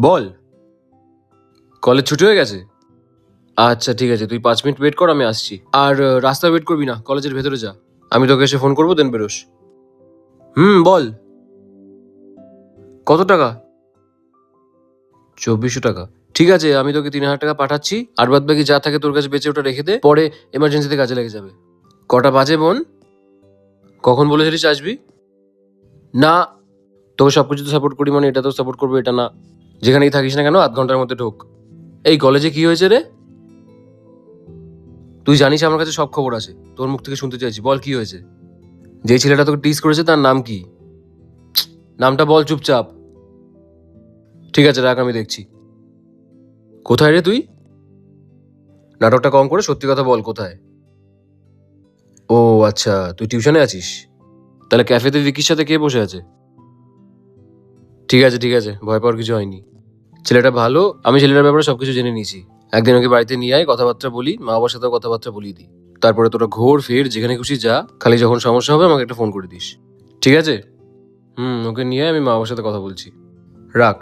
বল। College ছুটি হয়ে গেছে? আচ্ছা ঠিক আছে, তুই 5 মিনিট ওয়েট কর, আমি আসছি। আর রাস্তায় ওয়েট করবি না, কলেজের ভেতরে যা। আমি তোকে এসে ফোন করবো, দেন বেরোস। বল। কত টাকা? 2400 টাকা। ঠিক আছে, আমি তোকে 3000 টাকা পাঠাচ্ছি, আর বাদ বাকি যা থাকে তোর কাছে বেঁচে ওটা রেখে দে, পরে এমার্জেন্সিতে কাজে লেগে যাবে। কটা বাজে বোন? কখন বলেছিলিস আসবি? না, তোকে সব কিছুতে সাপোর্ট করি মানে এটা তো সাপোর্ট করবো এটা না। যেখানেই থাকিস না কেন 8 ঘন্টার মধ্যে ঢোক। এই কলেজে কি হয়েছে রে? তুই জানিস আমার কাছে সব খবর আছে, তোর মুখ থেকে শুনতে চাইছি, বল কি হয়েছে? যে ছেলেটা তোকে টিজ করেছে তার নাম কি? নামটা বল চুপচাপ। ঠিক আছে রাখ, আমি দেখছি। কোথায় রে তুই? নাটকটা কম করে সত্যি কথা বল, কোথায়? ও আচ্ছা, তুই টিউশনে আছিস? তাহলে ক্যাফেতে ভিকির সাথে কে বসে আছে? ঠিক আছে ঠিক আছে, ভয় পাওয়ার কিছু হয়নি। ছেলেটা ভালো, আমি ছেলেটার ব্যাপারে সবকিছু জেনে নিয়েছি। একদিন ওকে বাড়িতে নিয়ে আয়, কথাবার্তা বলি, মা বাবার সাথেও কথাবার্তা বলিয়ে দিই। তারপরে তোরা ঘোর ফের যেখানে খুশি যা, খালি যখন সমস্যা হবে আমাকে একটা ফোন করে দিস। ঠিক আছে? ওকে নিয়ে আয়, আমি মা বাবার সাথে কথা বলছি। রাখ।